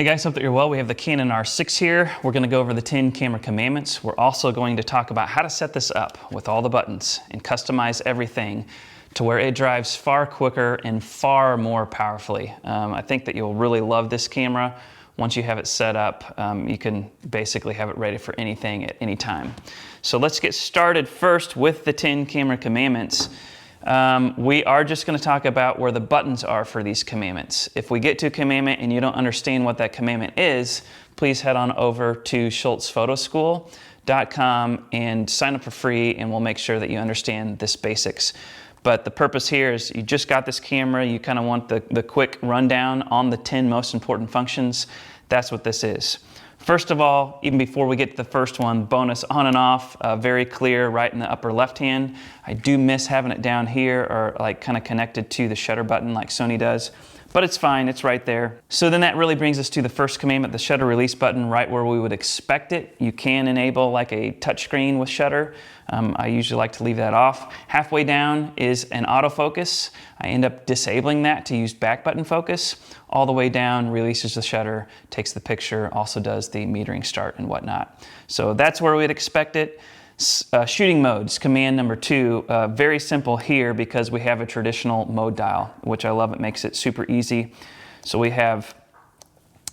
Hey guys, hope that you're well. We have the Canon R6 here. We're going to go over the 10 camera commandments. We're also going to talk about how to set this up with all the buttons and customize everything to where it drives far quicker and far more powerfully. I think that you'll really love this camera. Once you have it set up, you can basically have it ready for anything at any time. So let's get started first with the 10 camera commandments. We are just going to talk about where the buttons are for these commandments. If we get to a commandment and you don't understand what that commandment is, please head on over to schultzphotoschool.com and sign up for free, and we'll make sure that you understand this basics. But the purpose here is you just got this camera, you kind of want the quick rundown on the 10 most important functions. That's what this is. First of all, even before we get to the first one, bonus on and off, very clear right in the upper left hand. I do miss having it down here or like kind of connected to the shutter button like Sony does, but it's fine, it's right there. So then that really brings us to the first commandment, the shutter release button, right where we would expect it. You can enable like a touchscreen with shutter. I usually like to leave that off. Halfway down is an autofocus. I end up disabling that to use back button focus. All the way down releases the shutter, takes the picture, also does the metering start and whatnot. So that's where we'd expect it. Shooting modes, command number 2, very simple here because we have a traditional mode dial, which I love. It makes it super easy. So we have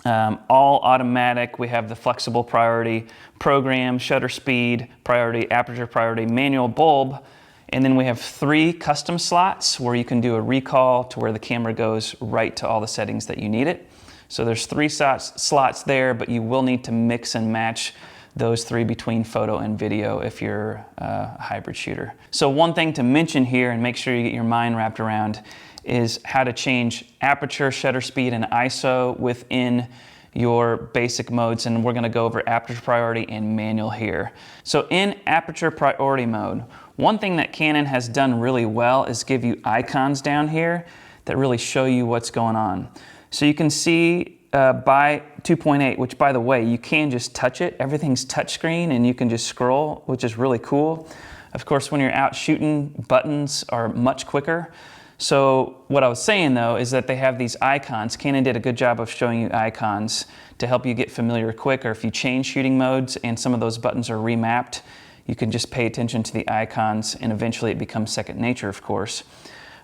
all automatic, we have the flexible priority, program, shutter speed, priority, aperture priority, manual bulb, and then we have 3 custom slots where you can do a recall to where the camera goes right to all the settings that you need it. So there's 3 slots there, but you will need to mix and match those 3 between photo and video if you're a hybrid shooter. So one thing to mention here and make sure you get your mind wrapped around is how to change aperture, shutter speed, and ISO within your basic modes, and we're going to go over aperture priority and manual here. So in aperture priority mode, one thing that Canon has done really well is give you icons down here that really show you what's going on. So you can see by 2.8, which by the way, you can just touch it. Everything's touchscreen and you can just scroll, which is really cool. Of course, when you're out shooting, buttons are much quicker. So what I was saying though is that they have these icons. Canon did a good job of showing you icons to help you get familiar quick, or if you change shooting modes and some of those buttons are remapped, you can just pay attention to the icons and eventually it becomes second nature, of course.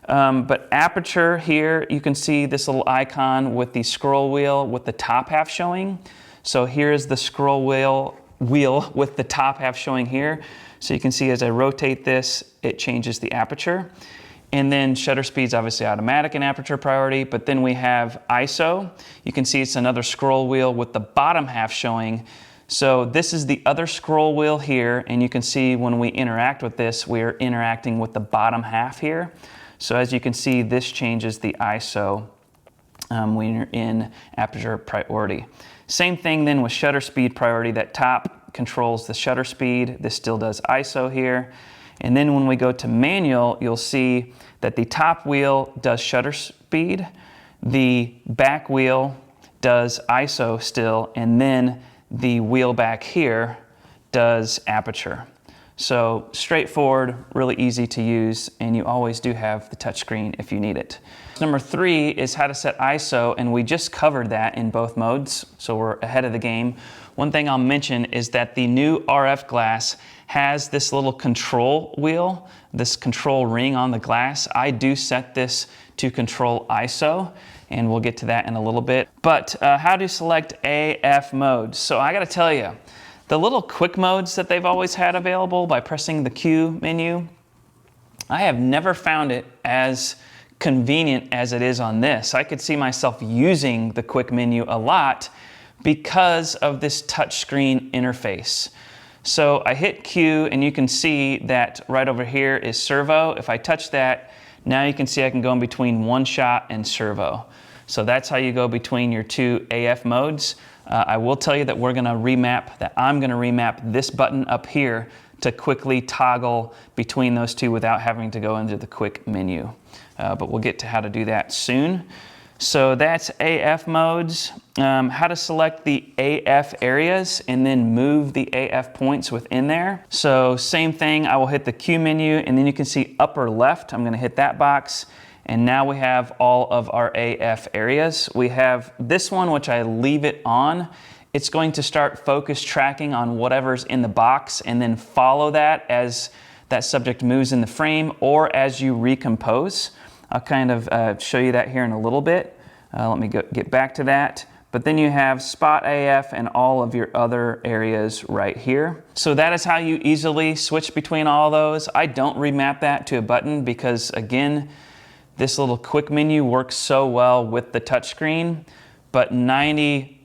But aperture here, you can see this little icon with the scroll wheel with the top half showing. So here's the scroll wheel with the top half showing here. So you can see as I rotate this, it changes the aperture. And then shutter speed's obviously automatic in aperture priority, but then we have ISO. You can see it's another scroll wheel with the bottom half showing. So this is the other scroll wheel here, and you can see when we interact with this, we're interacting with the bottom half here. So as you can see, this changes the ISO when you're in aperture priority. Same thing then with shutter speed priority. That top controls the shutter speed. This still does ISO here. And then when we go to manual, you'll see that the top wheel does shutter speed, the back wheel does ISO still, and then the wheel back here does aperture. So straightforward, really easy to use, and you always do have the touchscreen if you need it. Number 3 is how to set ISO, and we just covered that in both modes, so we're ahead of the game. One thing I'll mention is that the new RF glass has this little control wheel, this control ring on the glass. I do set this to control ISO, and we'll get to that in a little bit. But how to select AF modes? So I gotta tell you, the little quick modes that they've always had available by pressing the Q menu, I have never found it as convenient as it is on this. I could see myself using the quick menu a lot because of this touchscreen interface. So I hit Q and you can see that right over here is servo. If I touch that, now you can see I can go in between one shot and servo. So that's how you go between your 2 AF modes. I will tell you that I'm gonna remap this button up here to quickly toggle between those 2 without having to go into the quick menu. But we'll get to how to do that soon. So that's AF modes, how to select the AF areas and then move the AF points within there. So same thing, I will hit the Q menu and then you can see upper left, I'm gonna hit that box. And now we have all of our AF areas. We have this one, which I leave it on. It's going to start focus tracking on whatever's in the box and then follow that as that subject moves in the frame or as you recompose. I'll kind of show you that here in a little bit. Let me get back to that. But then you have Spot AF and all of your other areas right here. So that is how you easily switch between all those. I don't remap that to a button because, again, this little quick menu works so well with the touchscreen, but 99%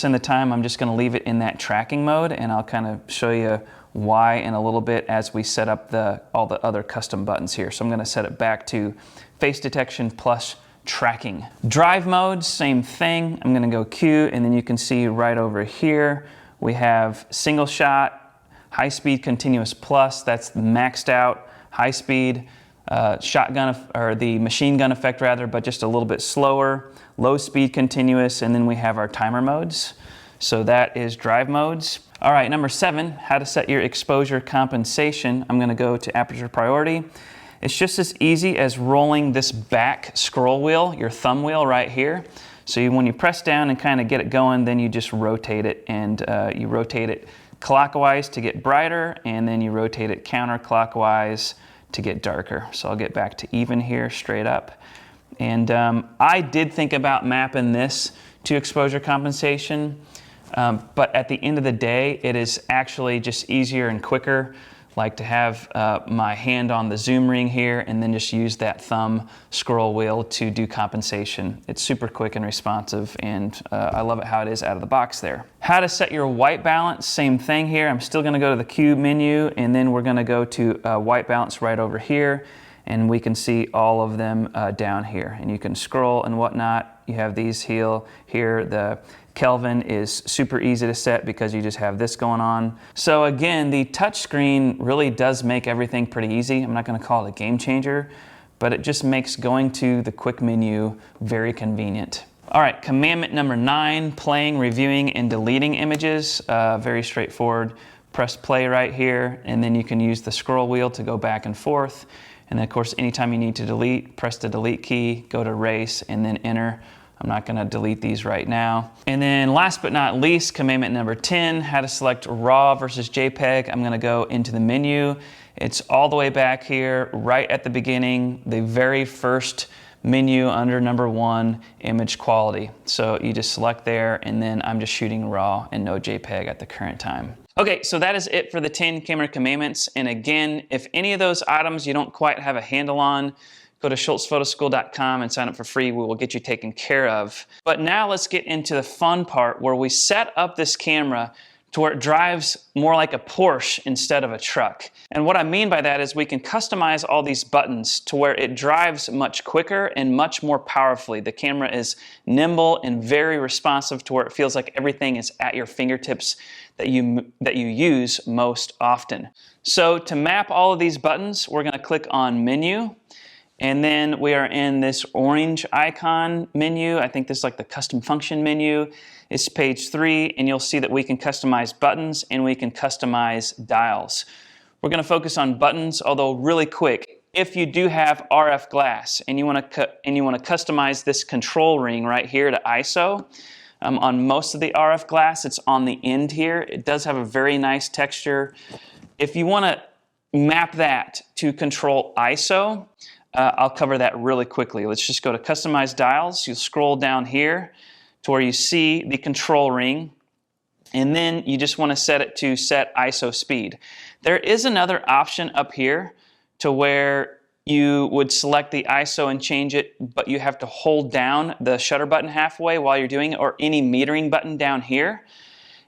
of the time I'm just going to leave it in that tracking mode, and I'll kind of show you why in a little bit as we set up all the other custom buttons here. So I'm going to set it back to face detection plus tracking. Drive modes, same thing. I'm going to go Q, and then you can see right over here we have single shot, high speed continuous plus, that's the maxed out high speed, shotgun, or the machine gun effect rather, but just a little bit slower, low speed continuous, and then we have our timer modes. So that is drive modes. All right, number 7, how to set your exposure compensation. I'm going to go to aperture priority. It's just as easy as rolling this back scroll wheel, your thumb wheel right here. So when you press down and kind of get it going, then you just rotate it, and you rotate it clockwise to get brighter, and then you rotate it counterclockwise to get darker. So I'll get back to even here, straight up. And I did think about mapping this to exposure compensation, but at the end of the day, it is actually just easier and quicker, like to have my hand on the zoom ring here and then just use that thumb scroll wheel to do compensation. It's super quick and responsive, and I love it how it is out of the box there. How to set your white balance, same thing here. I'm still gonna go to the Q menu, and then we're gonna go to white balance right over here, and we can see all of them down here. And you can scroll and whatnot. You have these here. The Kelvin is super easy to set because you just have this going on. So again, the touchscreen really does make everything pretty easy. I'm not going to call it a game changer, but it just makes going to the quick menu very convenient. All right, commandment number 9, playing, reviewing, and deleting images. Very straightforward. Press play right here, and then you can use the scroll wheel to go back and forth. And then of course, anytime you need to delete, press the delete key, go to erase, and then enter. I'm not going to delete these right now. And then last but not least, commandment number 10, how to select RAW versus JPEG. I'm going to go into the menu. It's all the way back here, right at the beginning, the very first menu under number 1, image quality. So you just select there, and then I'm just shooting RAW and no JPEG at the current time. Okay, so that is it for the 10 camera commandments. And again, if any of those items you don't quite have a handle on, go to schultzphotoschool.com and sign up for free. We will get you taken care of. But now let's get into the fun part where we set up this camera to where it drives more like a Porsche instead of a truck. And what I mean by that is we can customize all these buttons to where it drives much quicker and much more powerfully. The camera is nimble and very responsive to where it feels like everything is at your fingertips that you use most often. So to map all of these buttons, we're going to click on Menu. And then we are in this orange icon menu. I think this is like the custom function menu. It's page 3, and you'll see that we can customize buttons and we can customize dials. We're going to focus on buttons, although really quick. If you do have RF glass and you want to customize this control ring right here to ISO, on most of the RF glass, it's on the end here. It does have a very nice texture. If you want to map that to control ISO, I'll cover that really quickly. Let's just go to Customize Dials. You'll scroll down here to where you see the control ring, and then you just want to set it to set ISO speed. There is another option up here to where you would select the ISO and change it, but you have to hold down the shutter button halfway while you're doing it, or any metering button down here.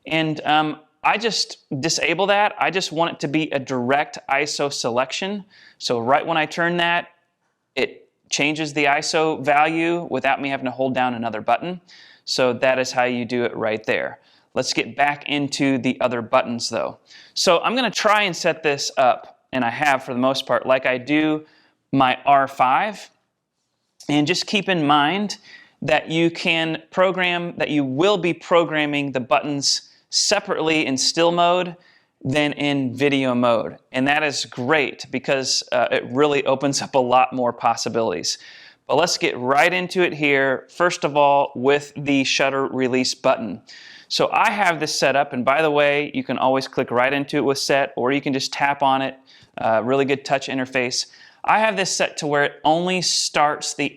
And I just disable that. I just want it to be a direct ISO selection. So right when I turn that, it changes the ISO value without me having to hold down another button. So that is how you do it right there. Let's get back into the other buttons though. So I'm going to try and set this up, and I have for the most part, like I do my R5. And just keep in mind that you can program, that you will be programming the buttons separately in still mode than in video mode. And that is great because it really opens up a lot more possibilities. But let's get right into it here. First of all, with the shutter release button. So I have this set up, and by the way, you can always click right into it with set, or you can just tap on it. Really good touch interface. I have this set to where it only starts the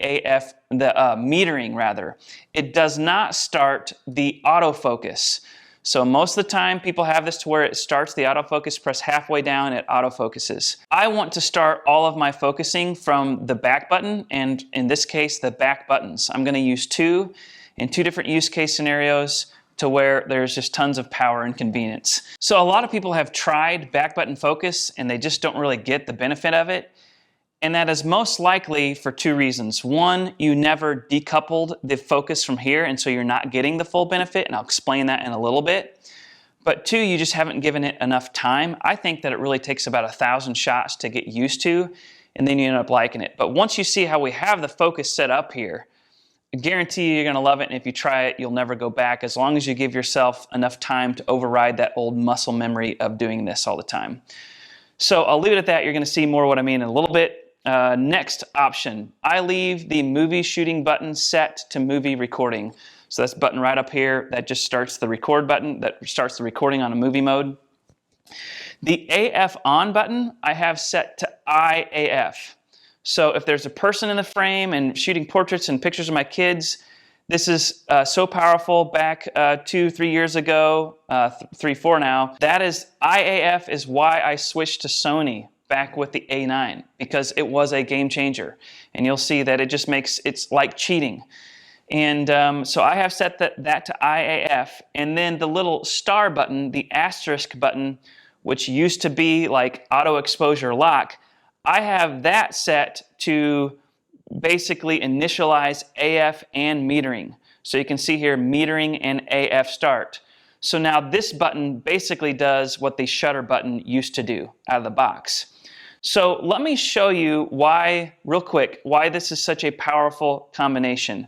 metering rather. It does not start the autofocus. So most of the time people have this to where it starts the autofocus, press halfway down, it autofocuses. I want to start all of my focusing from the back button, and in this case, the back buttons. I'm gonna use two in two different use case scenarios to where there's just tons of power and convenience. So a lot of people have tried back button focus and they just don't really get the benefit of it. And that is most likely for two reasons. One, you never decoupled the focus from here, and so you're not getting the full benefit, and I'll explain that in a little bit. But two, you just haven't given it enough time. I think that it really takes about 1,000 shots to get used to, and then you end up liking it. But once you see how we have the focus set up here, I guarantee you're gonna love it, and if you try it, you'll never go back, as long as you give yourself enough time to override that old muscle memory of doing this all the time. So I'll leave it at that. You're gonna see more what I mean in a little bit. Next option, I leave the movie shooting button set to movie recording. So that's button right up here. That just starts the record button, that starts the recording on a movie mode. The AF on button, I have set to IAF. So if there's a person in the frame and shooting portraits and pictures of my kids, this is so powerful. Back 2-3 years ago, 3-4 now, that is IAF is why I switched to Sony back with the A9, because it was a game changer. And you'll see that it just makes, it's like cheating. And so I have set that to IAF. And then the little star button, the asterisk button, which used to be like auto exposure lock, I have that set to basically initialize AF and metering. So you can see here metering and AF start. So now this button basically does what the shutter button used to do out of the box. So let me show you why, real quick, why this is such a powerful combination.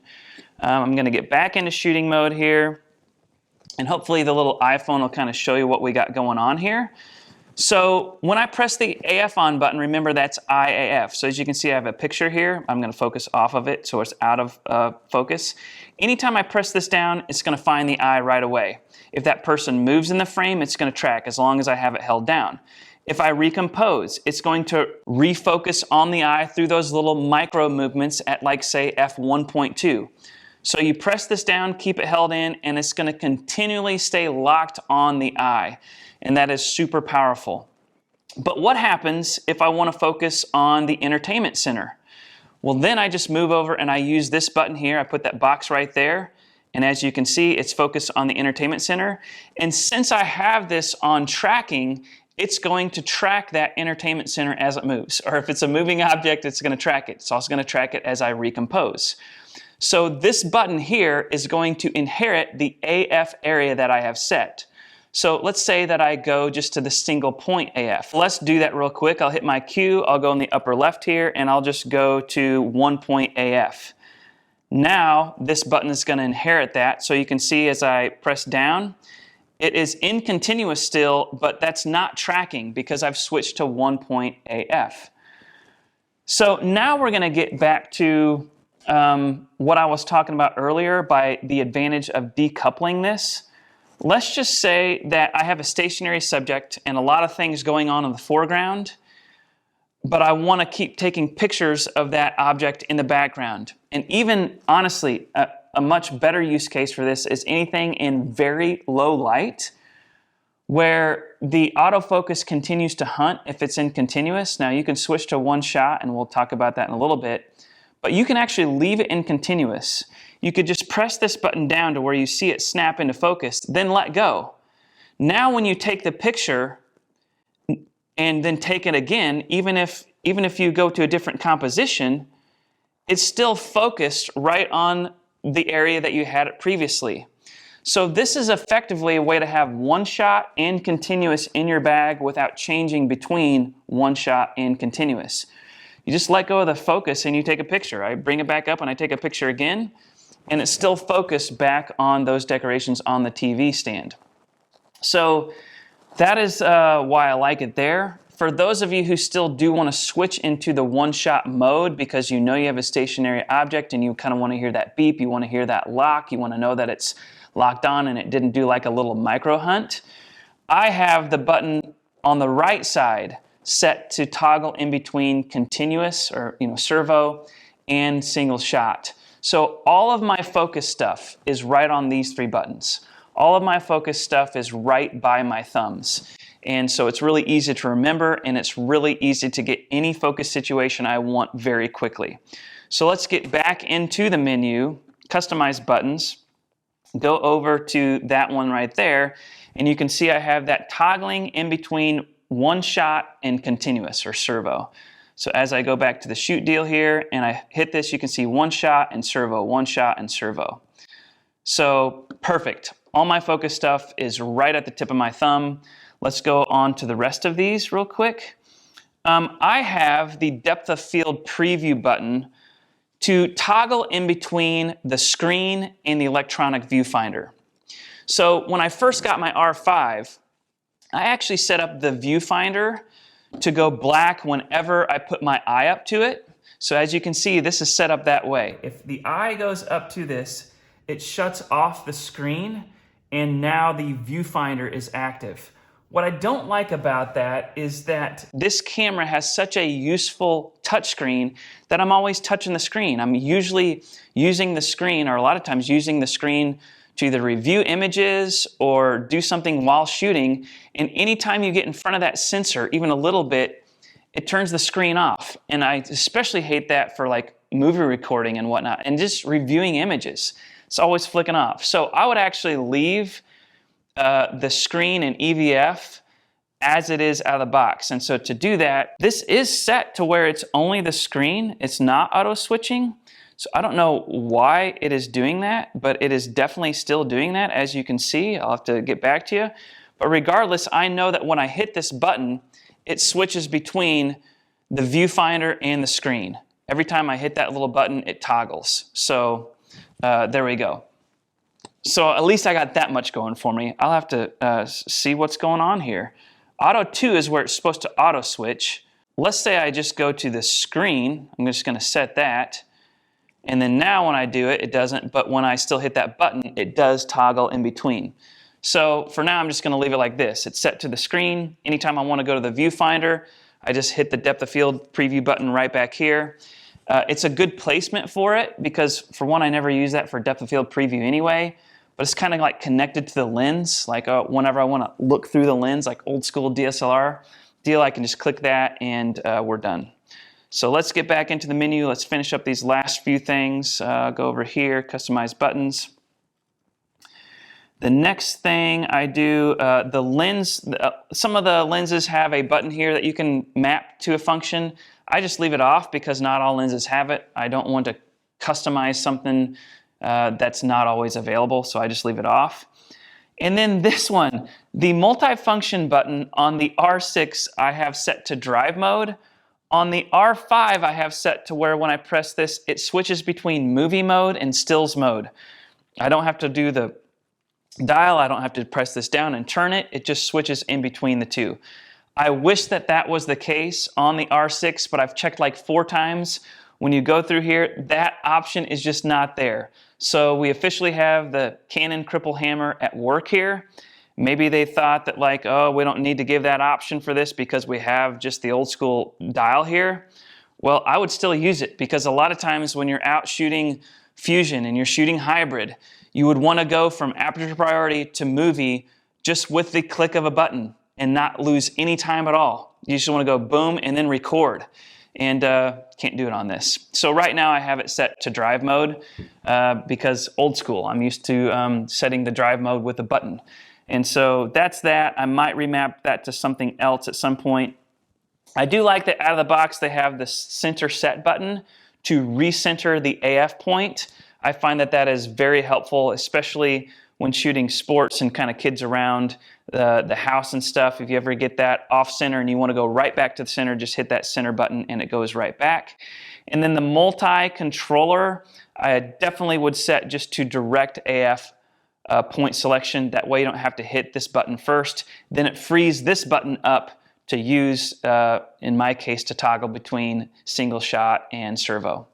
I'm going to get back into shooting mode here, and hopefully the little iPhone will kind of show you what we got going on here. So when I press the AF on button, remember that's IAF. So as you can see, I have a picture here. I'm going to focus off of it so it's out of focus. Anytime I press this down, it's going to find the eye right away. If that person moves in the frame, it's going to track as long as I have it held down. If I recompose, it's going to refocus on the eye through those little micro movements at, like, say, f1.2. So you press this down, keep it held in, and it's going to continually stay locked on the eye. And that is super powerful. But what happens if I want to focus on the entertainment center? Well, then I just move over and I use this button here. I put that box right there. And as you can see, it's focused on the entertainment center. And since I have this on tracking, it's going to track that entertainment center as it moves. Or if it's a moving object, it's going to track it. It's also going to track it as I recompose. So this button here is going to inherit the AF area that I have set. So let's say that I go just to the single point AF. Let's do that real quick. I'll hit my Q, I'll go in the upper left here, and I'll just go to 1 point AF. Now this button is going to inherit that. So you can see as I press down, it is in continuous still, but that's not tracking because I've switched to 1 point AF. So now we're going to get back to what I was talking about earlier by the advantage of decoupling this. Let's just say that I have a stationary subject and a lot of things going on in the foreground, but I want to keep taking pictures of that object in the background. And even, honestly, a much better use case for this is anything in very low light, where the autofocus continues to hunt if it's in continuous. Now you can switch to one shot, and we'll talk about that in a little bit, but you can actually leave it in continuous. You could just press this button down to where you see it snap into focus, then let go. Now when you take the picture and then take it again, even if you go to a different composition, it's still focused right on the area that you had it previously. So this is effectively a way to have one shot and continuous in your bag without changing between one shot and continuous. You just let go of the focus and you take a picture. I bring it back up and I take a picture again, and it's still focused back on those decorations on the TV stand. So That is why I like it there. For those of you who still do want to switch into the one-shot mode because you know you have a stationary object and you kind of want to hear that beep, you want to hear that lock, you want to know that it's locked on and it didn't do like a little micro hunt, I have the button on the right side set to toggle in between continuous or servo and single shot. So all of my focus stuff is right on these three buttons. All of my focus stuff is right by my thumbs. And so it's really easy to remember, and it's really easy to get any focus situation I want very quickly. So let's get back into the menu, customize buttons, go over to that one right there, and you can see I have that toggling in between one shot and continuous or servo. So as I go back to the shoot deal here and I hit this, you can see one shot and servo, one shot and servo. So perfect. All my focus stuff is right at the tip of my thumb. Let's go on to the rest of these real quick. I have the depth of field preview button to toggle in between the screen and the electronic viewfinder. So when I first got my R5, I actually set up the viewfinder to go black whenever I put my eye up to it. So as you can see, this is set up that way. If the eye goes up to this, it shuts off the screen, and now the viewfinder is active. What I don't like about that is that this camera has such a useful touchscreen that I'm always touching the screen. I'm usually using the screen, or a lot of times using the screen to either review images or do something while shooting, and anytime you get in front of that sensor, even a little bit, it turns the screen off. And I especially hate that for like movie recording and whatnot, and just reviewing images. It's always flicking off. So I would actually leave the screen in EVF as it is out of the box. And so to do that, this is set to where it's only the screen, it's not auto switching. So I don't know why it is doing that, but it is definitely still doing that, as you can see. I'll have to get back to you. But regardless, I know that when I hit this button, it switches between the viewfinder and the screen. Every time I hit that little button, it toggles. So there we go. So at least I got that much going for me. I'll have to see what's going on here. Auto 2 is where it's supposed to auto switch. Let's say I just go to the screen. I'm just going to set that. And then now when I do it, it doesn't, but when I still hit that button, it does toggle in between. So for now, I'm just going to leave it like this. It's set to the screen. Anytime I want to go to the viewfinder, I just hit the depth of field preview button right back here. It's a good placement for it because, for one, I never use that for depth of field preview anyway, but it's kind of like connected to the lens. Like whenever I want to look through the lens, like old school DSLR deal, I can just click that and we're done. So let's get back into the menu. Let's finish up these last few things. Go over here, customize buttons. The next thing I do, the lens, some of the lenses have a button here that you can map to a function. I just leave it off because not all lenses have it. I don't want to customize something that's not always available, so I just leave it off. And then this one, the multifunction button on the R6 I have set to drive mode. On the R5, I have set to where when I press this, it switches between movie mode and stills mode. I don't have to do the dial, I don't have to press this down and turn it, it just switches in between the two. I wish that that was the case on the R6, but I've checked like 4 times. When you go through here, that option is just not there. So we officially have the Canon cripple hammer at work here. Maybe they thought that like, oh, we don't need to give that option for this because we have just the old school dial here. Well, I would still use it because a lot of times when you're out shooting fusion and you're shooting hybrid, you would want to go from aperture priority to movie just with the click of a button and not lose any time at all. You just want to go boom and then record. And can't do it on this. So right now I have it set to drive mode because old school. I'm used to setting the drive mode with a button. And so that's that. I might remap that to something else at some point. I do like that out of the box they have the center set button to recenter the AF point. I find that that is very helpful, especially when shooting sports and kind of kids around the house and stuff. If you ever get that off center and you want to go right back to the center, just hit that center button and it goes right back. And then the multi-controller, I definitely would set just to direct AF point selection. That way you don't have to hit this button first. Then it frees this button up to use, in my case, to toggle between single shot and servo.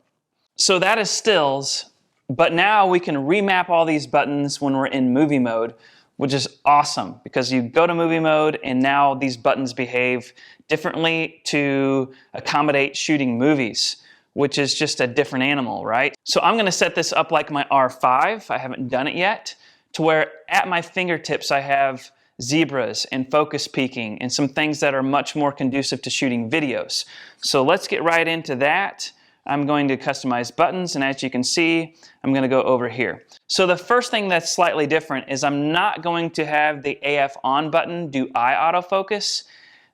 So that is stills, but now we can remap all these buttons when we're in movie mode, which is awesome because you go to movie mode and now these buttons behave differently to accommodate shooting movies, which is just a different animal, right? So I'm gonna set this up like my R5, I haven't done it yet, to where at my fingertips I have zebras and focus peaking and some things that are much more conducive to shooting videos. So let's get right into that. I'm going to customize buttons, and as you can see, I'm going to go over here. So the first thing that's slightly different is I'm not going to have the AF on button do eye autofocus.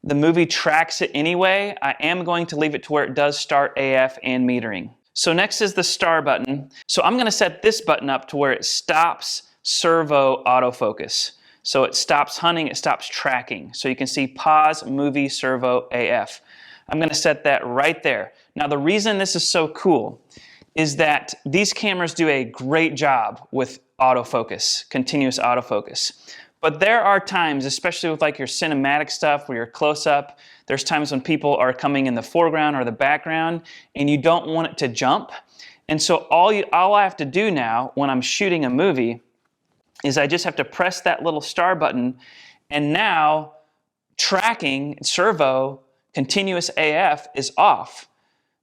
The movie tracks it anyway. I am going to leave it to where it does start AF and metering. So next is the star button. So I'm going to set this button up to where it stops servo autofocus. So it stops hunting, it stops tracking. So you can see pause, movie, servo, AF. I'm going to set that right there. Now the reason this is so cool is that these cameras do a great job with autofocus, continuous autofocus. But there are times, especially with like your cinematic stuff where you're close up, there's times when people are coming in the foreground or the background and you don't want it to jump. And so all I have to do now when I'm shooting a movie is I just have to press that little star button, and now tracking, servo, continuous AF is off.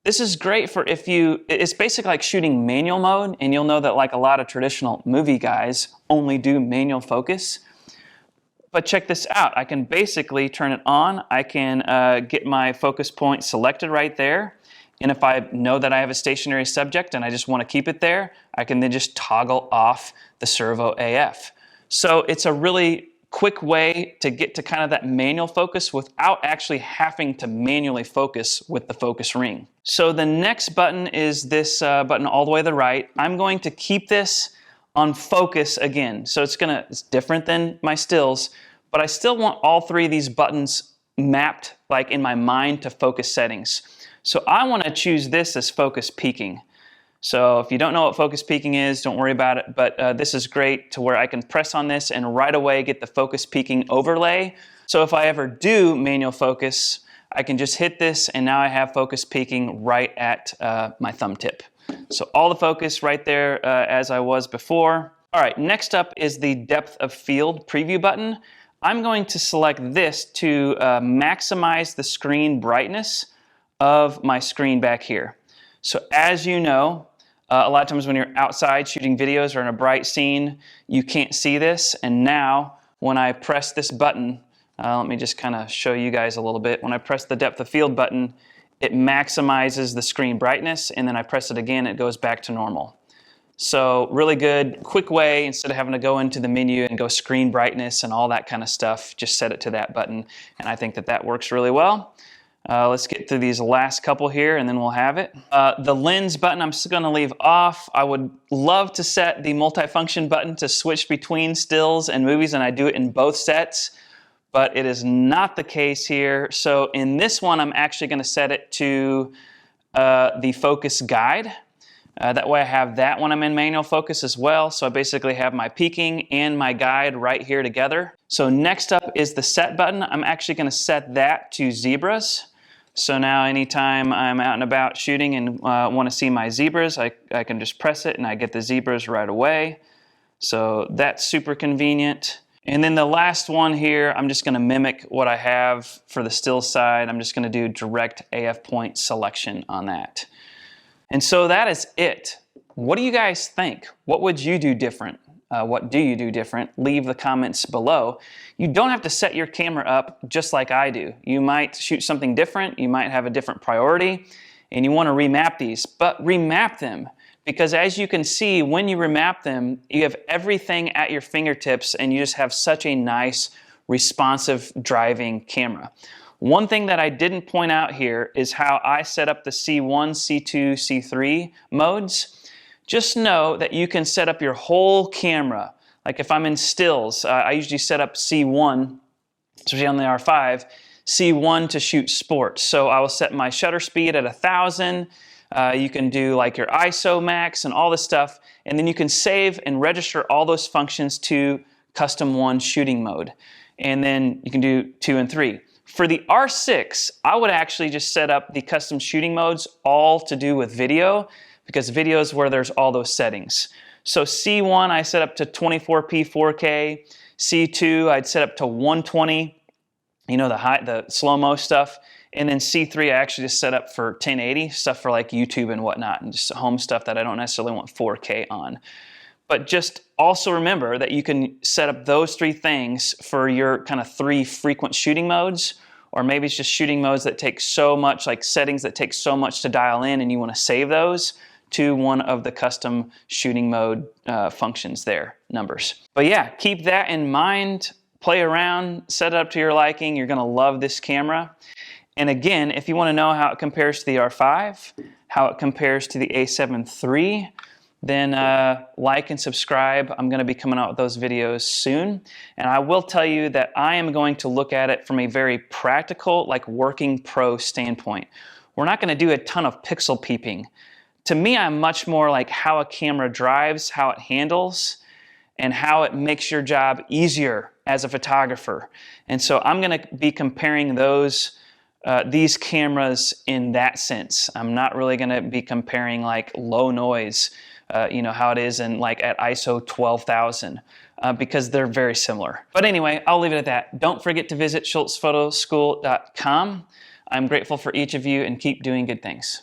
This is great for it's basically like shooting manual mode, and you'll know that like a lot of traditional movie guys only do manual focus. But check this out, I can basically turn it on, I can get my focus point selected right there, and if I know that I have a stationary subject and I just want to keep it there, I can then just toggle off the servo AF. So it's a really quick way to get to kind of that manual focus without actually having to manually focus with the focus ring. So the next button is this button all the way to the right. I'm going to keep this on focus again. So it's different than my stills, but I still want all three of these buttons mapped like in my mind to focus settings. So I want to choose this as focus peaking. So if you don't know what focus peaking is, don't worry about it, but this is great to where I can press on this and right away get the focus peaking overlay. So if I ever do manual focus, I can just hit this and now I have focus peaking right at my thumb tip. So all the focus right there as I was before. All right, next up is the depth of field preview button. I'm going to select this to maximize the screen brightness of my screen back here. So as you know, a lot of times when you're outside shooting videos or in a bright scene, you can't see this. And now when I press this button, let me just kind of show you guys a little bit. When I press the depth of field button, it maximizes the screen brightness, and then I press it again, it goes back to normal. So really good, quick way, instead of having to go into the menu and go screen brightness and all that kind of stuff, just set it to that button, and I think that that works really well. Let's get through these last couple here and then we'll have it. The lens button I'm still going to leave off. I would love to set the multifunction button to switch between stills and movies, and I do it in both sets, but it is not the case here. So in this one, I'm actually going to set it to the focus guide. That way I have that when I'm in manual focus as well. So I basically have my peaking and my guide right here together. So next up is the set button. I'm actually going to set that to zebras. So now anytime I'm out and about shooting and want to see my zebras, I can just press it and I get the zebras right away. So that's super convenient. And then the last one here, I'm just going to mimic what I have for the still side. I'm just going to do direct AF point selection on that. And so that is it. What do you guys think? What would you do different? What do you do different? Leave the comments below. You don't have to set your camera up just like I do. You might shoot something different, you might have a different priority, and you want to remap these, but remap them. Because as you can see, when you remap them, you have everything at your fingertips and you just have such a nice, responsive driving camera. One thing that I didn't point out here is how I set up the C1, C2, C3 modes. Just know that you can set up your whole camera. Like if I'm in stills, I usually set up C1, especially on the R5, C1 to shoot sports. So I will set my shutter speed at 1,000. You can do like your ISO max and all this stuff, and then you can save and register all those functions to custom 1 shooting mode. And then you can do 2 and 3. For the R6, I would actually just set up the custom shooting modes all to do with video, because video is where there's all those settings. So C1 I set up to 24p 4K, C2 I'd set up to 120, you know, the slow-mo stuff, and then C3 I actually just set up for 1080, stuff for like YouTube and whatnot, and just home stuff that I don't necessarily want 4K on. But just also remember that you can set up those 3 things for your kind of 3 frequent shooting modes, or maybe it's just shooting modes that take so much, like settings that take so much to dial in and you want to save those to one of the custom shooting mode functions there, numbers. But yeah, keep that in mind, play around, set it up to your liking. You're gonna love this camera. And again, if you want to know how it compares to the R5, how it compares to the A7 III, then like and subscribe. I'm going to be coming out with those videos soon. And I will tell you that I am going to look at it from a very practical, like working pro standpoint. We're not going to do a ton of pixel peeping. To me, I'm much more like how a camera drives, how it handles, and how it makes your job easier as a photographer. And so I'm going to be comparing these cameras in that sense. I'm not really going to be comparing like low noise, you know, how it is in like at ISO 12,000, because they're very similar. But anyway, I'll leave it at that. Don't forget to visit schultzphotoschool.com. I'm grateful for each of you, and keep doing good things.